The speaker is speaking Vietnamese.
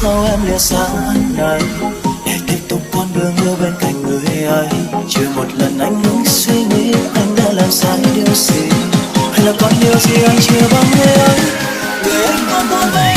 sao em lìa xa anh này để tiếp tục con đường yêu bên cạnh người ấy. Chưa một lần anh ngừng suy nghĩ anh đã làm sai điều gì, hay là còn điều gì anh chưa bằng người ấy. Người anh không muốn với